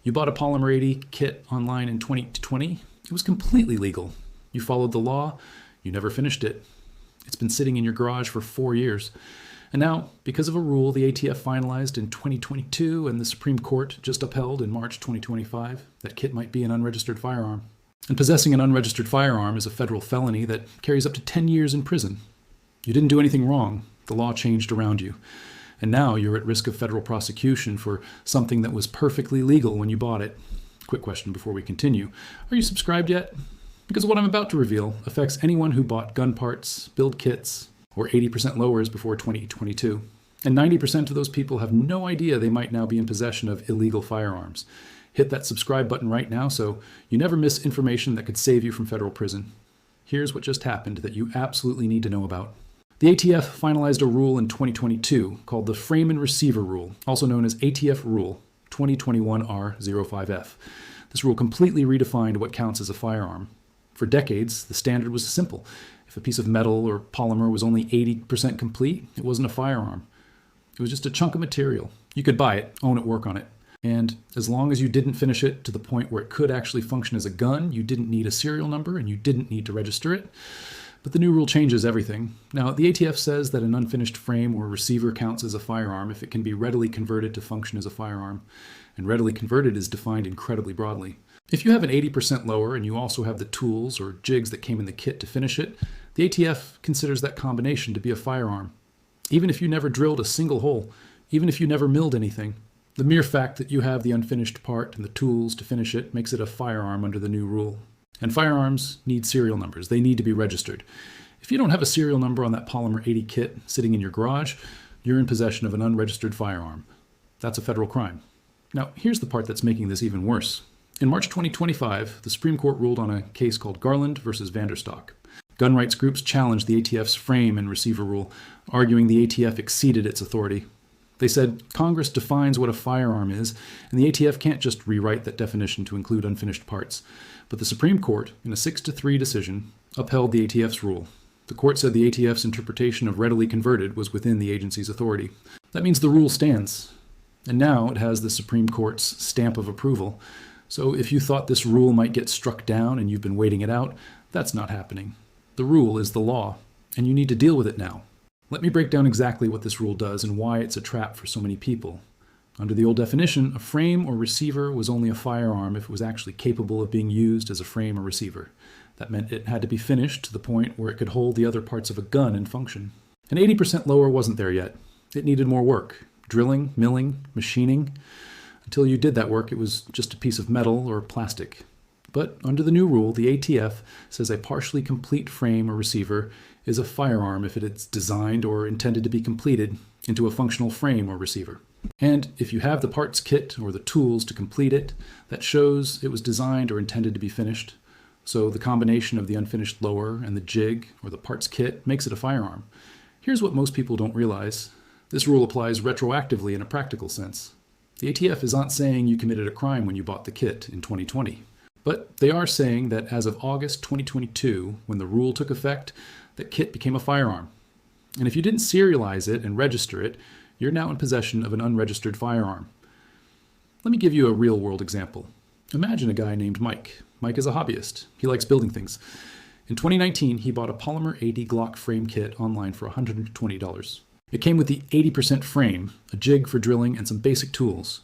You bought a Polymer 80 kit online in 2020. It was completely legal. You followed the law. You never finished it. It's been sitting in your garage for 4 years. And now, because of a rule the ATF finalized in 2022 and the Supreme Court just upheld in March 2025, that kit might be an unregistered firearm. And possessing an unregistered firearm is a federal felony that carries up to 10 years in prison. You didn't do anything wrong. The law changed around you. And now you're at risk of federal prosecution for something that was perfectly legal when you bought it. Quick question before we continue. Are you subscribed yet? Because what I'm about to reveal affects anyone who bought gun parts, build kits, or 80% lowers before 2022. And 90% of those people have no idea they might now be in possession of illegal firearms. Hit that subscribe button right now so you never miss information that could save you from federal prison. Here's what just happened that you absolutely need to know about. The ATF finalized a rule in 2022 called the Frame and Receiver Rule, also known as ATF Rule 2021R05F. This rule completely redefined what counts as a firearm. For decades, the standard was simple. If a piece of metal or polymer was only 80% complete, it wasn't a firearm. It was just a chunk of material. You could buy it, own it, work on it. And as long as you didn't finish it to the point where it could actually function as a gun, you didn't need a serial number and you didn't need to register it. But the new rule changes everything. Now, the ATF says that an unfinished frame or receiver counts as a firearm if it can be readily converted to function as a firearm. And readily converted is defined incredibly broadly. If you have an 80% lower and you also have the tools or jigs that came in the kit to finish it, the ATF considers that combination to be a firearm. Even if you never drilled a single hole, even if you never milled anything, the mere fact that you have the unfinished part and the tools to finish it makes it a firearm under the new rule. And firearms need serial numbers. They need to be registered. If you don't have a serial number on that Polymer 80 kit sitting in your garage, you're in possession of an unregistered firearm. That's a federal crime. Now, here's the part that's making this even worse. In March 2025, the Supreme Court ruled on a case called Garland versus VanDerStok. Gun rights groups challenged the ATF's frame and receiver rule, arguing the ATF exceeded its authority. They said Congress defines what a firearm is, and the ATF can't just rewrite that definition to include unfinished parts. But the Supreme Court, in a 6-3 decision, upheld the ATF's rule. The court said the ATF's interpretation of readily converted was within the agency's authority. That means the rule stands. And now it has the Supreme Court's stamp of approval. So if you thought this rule might get struck down and you've been waiting it out, that's not happening. The rule is the law, and you need to deal with it now. Let me break down exactly what this rule does and why it's a trap for so many people. Under the old definition, a frame or receiver was only a firearm if it was actually capable of being used as a frame or receiver. That meant it had to be finished to the point where it could hold the other parts of a gun in function. An 80% lower wasn't there yet. It needed more work. Drilling, milling, machining. Until you did that work, it was just a piece of metal or plastic. But under the new rule, the ATF says a partially complete frame or receiver is a firearm if it is designed or intended to be completed into a functional frame or receiver. And if you have the parts kit or the tools to complete it, that shows it was designed or intended to be finished. So the combination of the unfinished lower and the jig or the parts kit makes it a firearm. Here's what most people don't realize. This rule applies retroactively in a practical sense. The ATF is not saying you committed a crime when you bought the kit in 2020. But they are saying that as of August 2022, when the rule took effect, that kit became a firearm. And if you didn't serialize it and register it, you're now in possession of an unregistered firearm. Let me give you a real-world example. Imagine a guy named Mike. Mike is a hobbyist. He likes building things. In 2019, he bought a Polymer 80 Glock frame kit online for $120. It came with the 80% frame, a jig for drilling, and some basic tools.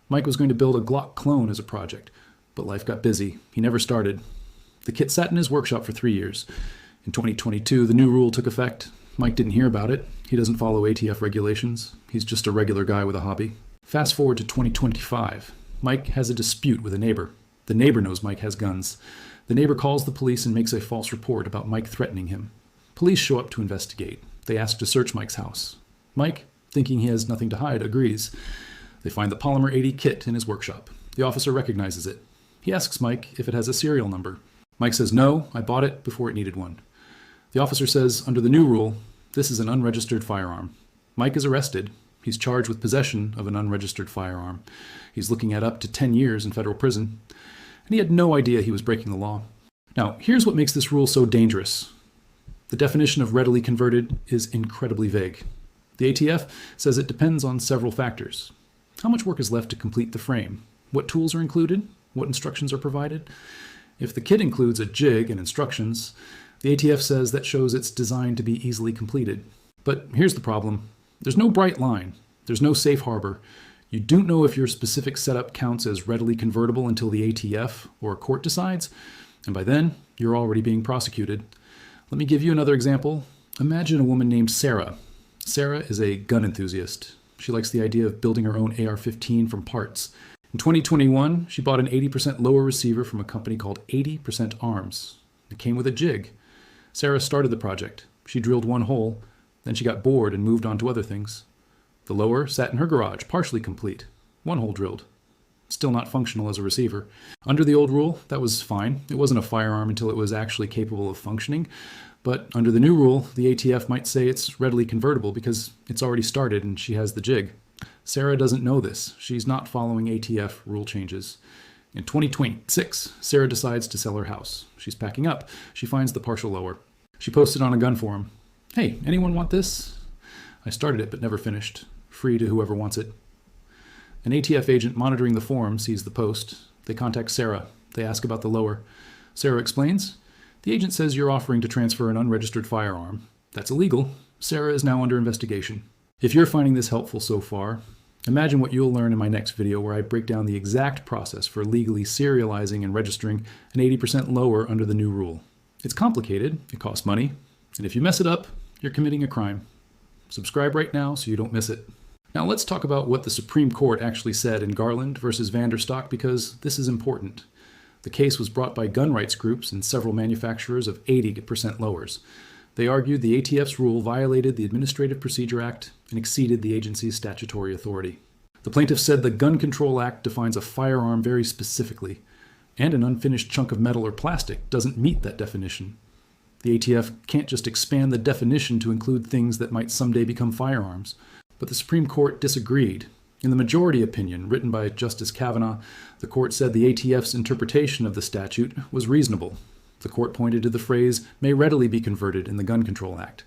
Mike was going to build a Glock clone as a project, but life got busy. He never started. The kit sat in his workshop for 3 years. In 2022, the new rule took effect. Mike didn't hear about it. He doesn't follow ATF regulations. He's just a regular guy with a hobby. Fast forward to 2025. Mike has a dispute with a neighbor. The neighbor knows Mike has guns. The neighbor calls the police and makes a false report about Mike threatening him. Police show up to investigate. They ask to search Mike's house. Mike, thinking he has nothing to hide, agrees. They find the Polymer 80 kit in his workshop. The officer recognizes it. He asks Mike if it has a serial number. Mike says, "No, I bought it before it needed one." The officer says, under the new rule, this is an unregistered firearm. Mike is arrested. He's charged with possession of an unregistered firearm. He's looking at up to 10 years in federal prison. And he had no idea he was breaking the law. Now, here's what makes this rule so dangerous. The definition of readily converted is incredibly vague. The ATF says it depends on several factors. How much work is left to complete the frame? what tools are included, what instructions are provided. If the kit includes a jig and instructions, the ATF says that shows it's designed to be easily completed. But here's the problem. There's no bright line. There's no safe harbor. You don't know if your specific setup counts as readily convertible until the ATF or a court decides, and by then, you're already being prosecuted. Let me give you another example. Imagine a woman named Sarah. Sarah is a gun enthusiast. She likes the idea of building her own AR-15 from parts. In 2021, she bought an 80% lower receiver from a company called 80% Arms. It came with a jig. Sarah started the project. She drilled one hole, then she got bored and moved on to other things. The lower sat in her garage, partially complete. One hole drilled. Still not functional as a receiver. Under the old rule, that was fine. It wasn't a firearm until it was actually capable of functioning. But under the new rule, the ATF might say it's readily convertible because it's already started and she has the jig. Sarah doesn't know this. She's not following ATF rule changes. In 2026, Sarah decides to sell her house. She's packing up. She finds the partial lower. She posted on a gun forum, "Hey, anyone want this? I started it but never finished. Free to whoever wants it." An ATF agent monitoring the forum sees the post. They contact Sarah. They ask about the lower. Sarah explains, "The agent says you're offering to transfer an unregistered firearm. That's illegal. Sarah is now under investigation." If you're finding this helpful so far, imagine what you'll learn in my next video where I break down the exact process for legally serializing and registering an 80% lower under the new rule. It's complicated, it costs money, and if you mess it up, you're committing a crime. Subscribe right now so you don't miss it. Now let's talk about what the Supreme Court actually said in Garland versus VanDerStok because this is important. The case was brought by gun rights groups and several manufacturers of 80% lowers. They argued the ATF's rule violated the Administrative Procedure Act and exceeded the agency's statutory authority. The plaintiffs said the Gun Control Act defines a firearm very specifically, and an unfinished chunk of metal or plastic doesn't meet that definition. The ATF can't just expand the definition to include things that might someday become firearms. But the Supreme Court disagreed. In the majority opinion, written by Justice Kavanaugh, the court said the ATF's interpretation of the statute was reasonable. The court pointed to the phrase, "may readily be converted" in the Gun Control Act.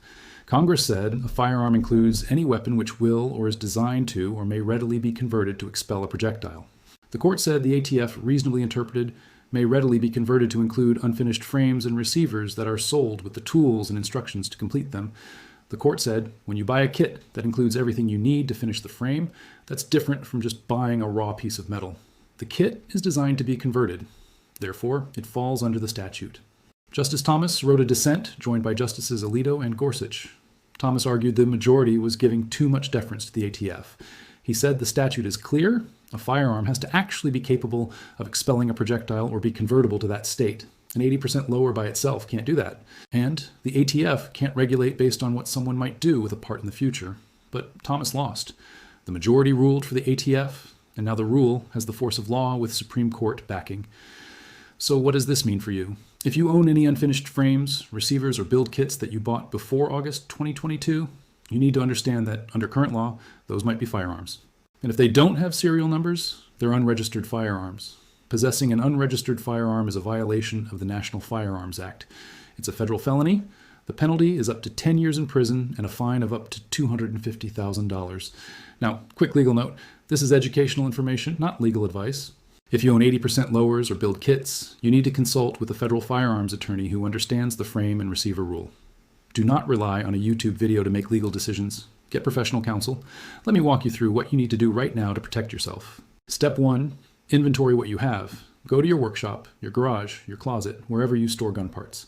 Congress said a firearm includes any weapon which will or is designed to or may readily be converted to expel a projectile. The court said the ATF reasonably interpreted may readily be converted to include unfinished frames and receivers that are sold with the tools and instructions to complete them. The court said, when you buy a kit that includes everything you need to finish the frame, that's different from just buying a raw piece of metal. The kit is designed to be converted. Therefore, it falls under the statute. Justice Thomas wrote a dissent joined by Justices Alito and Gorsuch. Thomas argued the majority was giving too much deference to the ATF. He said the statute is clear. A firearm has to actually be capable of expelling a projectile or be convertible to that state. An 80% lower by itself can't do that. And the ATF can't regulate based on what someone might do with a part in the future. But Thomas lost. The majority ruled for the ATF, and now the rule has the force of law with Supreme Court backing. So what does this mean for you? If you own any unfinished frames, receivers, or build kits that you bought before August 2022, you need to understand that under current law, those might be firearms. And if they don't have serial numbers, they're unregistered firearms. Possessing an unregistered firearm is a violation of the National Firearms Act. It's a federal felony. The penalty is up to 10 years in prison and a fine of up to $250,000. Now, quick legal note, this is educational information, not legal advice. If you own 80% lowers or build kits, you need to consult with a federal firearms attorney who understands the frame and receiver rule. Do not rely on a YouTube video to make legal decisions. Get professional counsel. Let me walk you through what you need to do right now to protect yourself. Step 1, inventory what you have. Go to your workshop, your garage, your closet, wherever you store gun parts.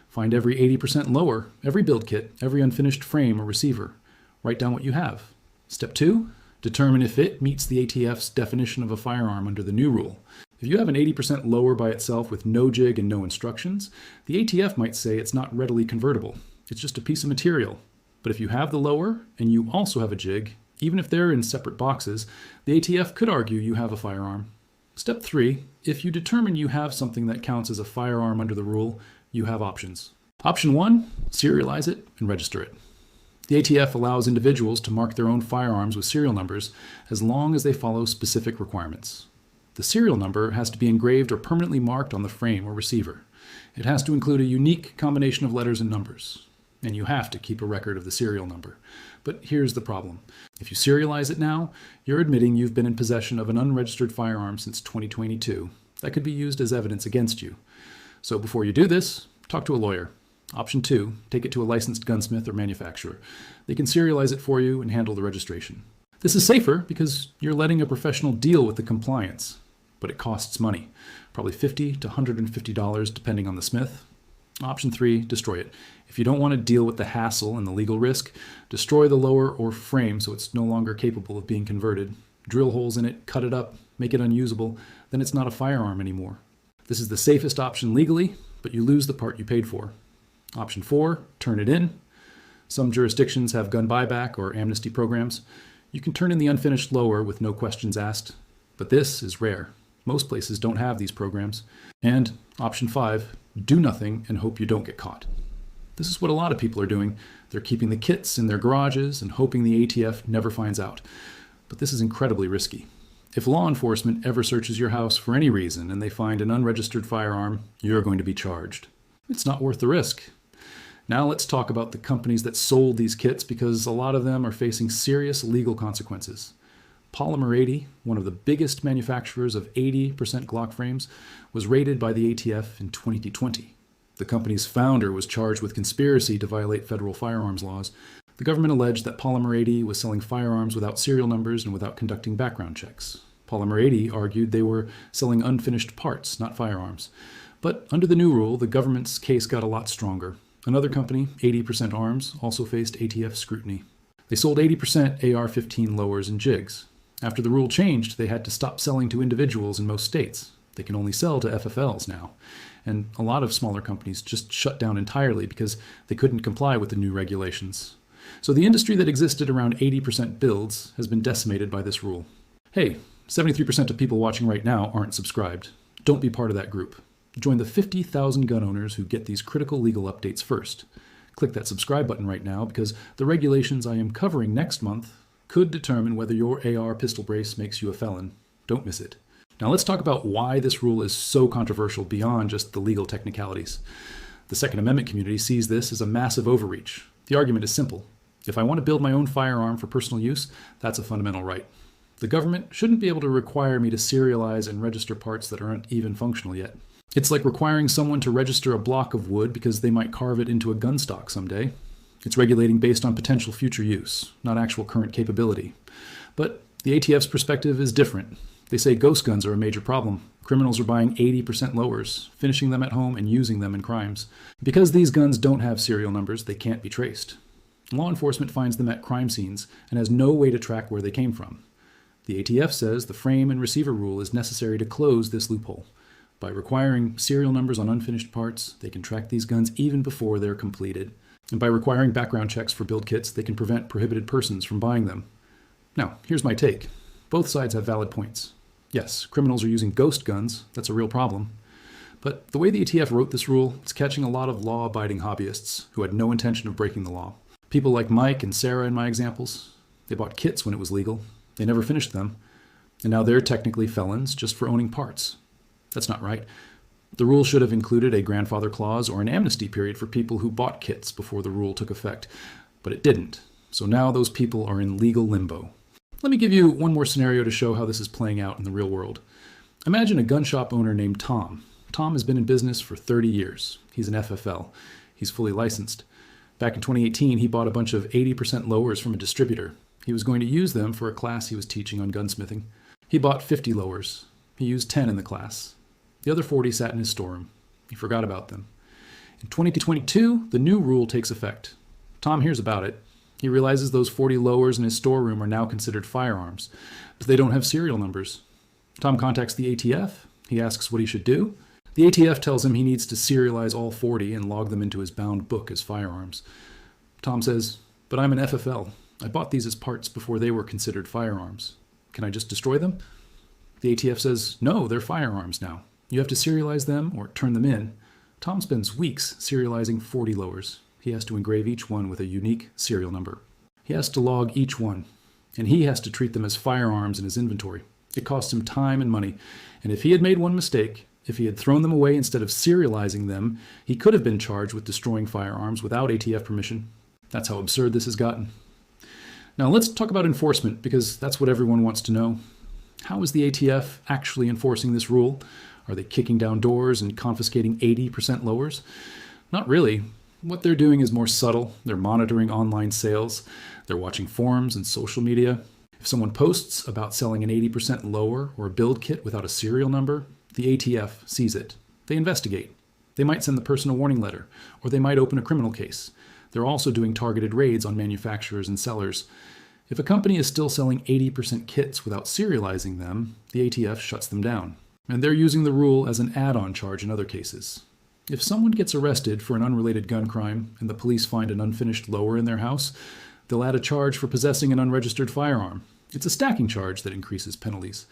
Find every 80% lower, every build kit, every unfinished frame or receiver. Write down what you have. Step 2, determine if it meets the ATF's definition of a firearm under the new rule. If you have an 80% lower by itself with no jig and no instructions, the ATF might say it's not readily convertible. It's just a piece of material. But if you have the lower and you also have a jig, even if they're in separate boxes, the ATF could argue you have a firearm. Step 3, if you determine you have something that counts as a firearm under the rule, you have options. Option 1, serialize it and register it. The ATF allows individuals to mark their own firearms with serial numbers as long as they follow specific requirements. The serial number has to be engraved or permanently marked on the frame or receiver. It has to include a unique combination of letters and numbers. and you have to keep a record of the serial number. But here's the problem. If you serialize it now, you're admitting you've been in possession of an unregistered firearm since 2022. That could be used as evidence against you. So before you do this, talk to a lawyer. Option 2, take it to a licensed gunsmith or manufacturer. They can serialize it for you and handle the registration. This is safer because you're letting a professional deal with the compliance, but it costs money, probably $50 to $150 depending on the smith. Option 3, destroy it. If you don't want to deal with the hassle and the legal risk, destroy the lower or frame so it's no longer capable of being converted. Drill holes in it, cut it up, make it unusable, then it's not a firearm anymore. This is the safest option legally, but you lose the part you paid for. Option 4, turn it in. Some jurisdictions have gun buyback or amnesty programs. You can turn in the unfinished lower with no questions asked, but this is rare. Most places don't have these programs. And option 5, do nothing and hope you don't get caught. This is what a lot of people are doing. They're keeping the kits in their garages and hoping the ATF never finds out. But this is incredibly risky. If law enforcement ever searches your house for any reason and they find an unregistered firearm, you're going to be charged. It's not worth the risk. Now let's talk about the companies that sold these kits, because a lot of them are facing serious legal consequences. Polymer 80, one of the biggest manufacturers of 80% Glock frames, was raided by the ATF in 2020. The company's founder was charged with conspiracy to violate federal firearms laws. The government alleged that Polymer 80 was selling firearms without serial numbers and without conducting background checks. Polymer 80 argued they were selling unfinished parts, not firearms. But under the new rule, the government's case got a lot stronger. Another company, 80% Arms, also faced ATF scrutiny. They sold 80% AR-15 lowers and jigs. After the rule changed, they had to stop selling to individuals in most states. They can only sell to FFLs now. And a lot of smaller companies just shut down entirely because they couldn't comply with the new regulations. So the industry that existed around 80% builds has been decimated by this rule. Hey, 73% of people watching right now aren't subscribed. Don't be part of that group. Join the 50,000 gun owners who get these critical legal updates first. Click that subscribe button right now, because the regulations I am covering next month could determine whether your AR pistol brace makes you a felon. Don't miss it. Now let's talk about why this rule is so controversial beyond just the legal technicalities. The Second Amendment community sees this as a massive overreach. The argument is simple. If I want to build my own firearm for personal use, that's a fundamental right. The government shouldn't be able to require me to serialize and register parts that aren't even functional yet. It's like requiring someone to register a block of wood because they might carve it into a gun stock someday. It's regulating based on potential future use, not actual current capability. But the ATF's perspective is different. They say ghost guns are a major problem. Criminals are buying 80% lowers, finishing them at home and using them in crimes. Because these guns don't have serial numbers, they can't be traced. Law enforcement finds them at crime scenes and has no way to track where they came from. The ATF says the frame and receiver rule is necessary to close this loophole. By requiring serial numbers on unfinished parts, they can track these guns even before they're completed. And by requiring background checks for build kits, they can prevent prohibited persons from buying them. Now, here's my take. Both sides have valid points. Yes, criminals are using ghost guns. That's a real problem. But the way the ATF wrote this rule, it's catching a lot of law-abiding hobbyists who had no intention of breaking the law. People like Mike and Sarah in my examples, they bought kits when it was legal. They never finished them. And now they're technically felons just for owning parts. That's not right. The rule should have included a grandfather clause or an amnesty period for people who bought kits before the rule took effect, but it didn't. So now those people are in legal limbo. Let me give you one more scenario to show how this is playing out in the real world. Imagine a gun shop owner named Tom. Tom has been in business for 30 years. He's an FFL. He's fully licensed. Back in 2018, he bought a bunch of 80% lowers from a distributor. He was going to use them for a class he was teaching on gunsmithing. He bought 50 lowers. He used 10 in the class. The other 40 sat in his storeroom. He forgot about them. In 2022, the new rule takes effect. Tom hears about it. He realizes those 40 lowers in his storeroom are now considered firearms, but they don't have serial numbers. Tom contacts the ATF. He asks what he should do. The ATF tells him he needs to serialize all 40 and log them into his bound book as firearms. Tom says, "But I'm an FFL. I bought these as parts before they were considered firearms. Can I just destroy them?" The ATF says, "No, they're firearms now. You have to serialize them or turn them in." Tom spends weeks serializing 40 lowers. He has to engrave each one with a unique serial number. He has to log each one, and he has to treat them as firearms in his inventory. It costs him time and money, and if he had made one mistake, If he had thrown them away instead of serializing them, he could have been charged with destroying firearms without ATF permission. That's how absurd this has gotten. Now let's talk about enforcement, because that's what everyone wants to know. How is the ATF actually enforcing this rule? Are they kicking down doors and confiscating 80% lowers? Not really. What they're doing is more subtle. They're monitoring online sales. They're watching forums and social media. If someone posts about selling an 80% lower or a build kit without a serial number, the ATF sees it. They investigate. They might send the person a warning letter, or they might open a criminal case. They're also doing targeted raids on manufacturers and sellers. If a company is still selling 80% kits without serializing them, the ATF shuts them down. And they're using the rule as an add-on charge in other cases. If someone gets arrested for an unrelated gun crime and the police find an unfinished lower in their house, they'll add a charge for possessing an unregistered firearm. It's a stacking charge that increases penalties.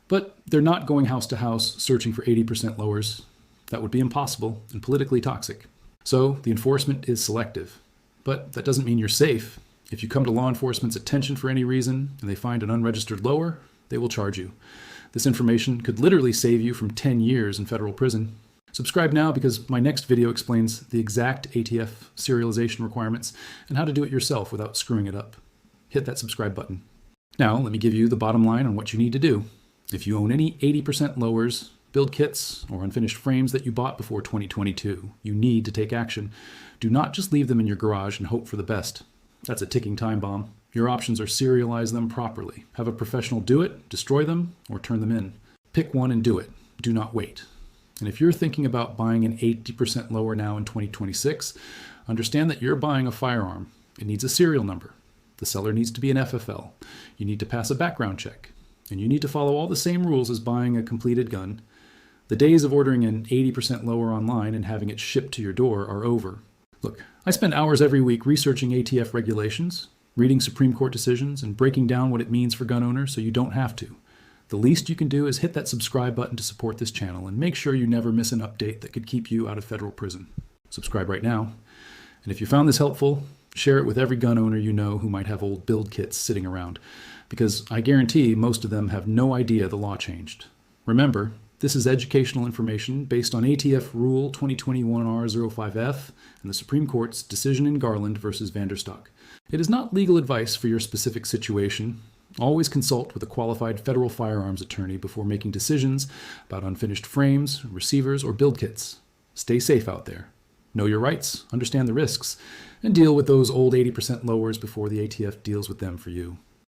But they're not going house to house searching for 80% lowers. That would be impossible and politically toxic. So the enforcement is selective. But that doesn't mean you're safe. If you come to law enforcement's attention for any reason and they find an unregistered lower, they will charge you. This information could literally save you from 10 years in federal prison. Subscribe now, because my next video explains the exact ATF serialization requirements and how to do it yourself without screwing it up. Hit that subscribe button. Now, let me give you the bottom line on what you need to do. If you own any 80% lowers, build kits, or unfinished frames that you bought before 2022, you need to take action. Do not just leave them in your garage and hope for the best. That's a ticking time bomb. Your options are serialize them properly. Have a professional do it, destroy them, or turn them in. Pick one and do it. Do not wait. And if you're thinking about buying an 80% lower now in 2026, understand that you're buying a firearm. It needs a serial number. The seller needs to be an FFL. You need to pass a background check. And you need to follow all the same rules as buying a completed gun. The days of ordering an 80% lower online and having it shipped to your door are over. Look, I spend hours every week researching ATF regulations, reading Supreme Court decisions, and breaking down what it means for gun owners so you don't have to. The least you can do is hit that subscribe button to support this channel and make sure you never miss an update that could keep you out of federal prison. Subscribe right now. And if you found this helpful, share it with every gun owner you know who might have old build kits sitting around, because I guarantee most of them have no idea the law changed. Remember, this is educational information based on ATF Rule 2021R05F and the Supreme Court's decision in Garland versus VanDerStok. It is not legal advice for your specific situation. Always consult with a qualified federal firearms attorney before making decisions about unfinished frames, receivers, or build kits. Stay safe out there. Know your rights, understand the risks, and deal with those old 80% lowers before the ATF deals with them for you.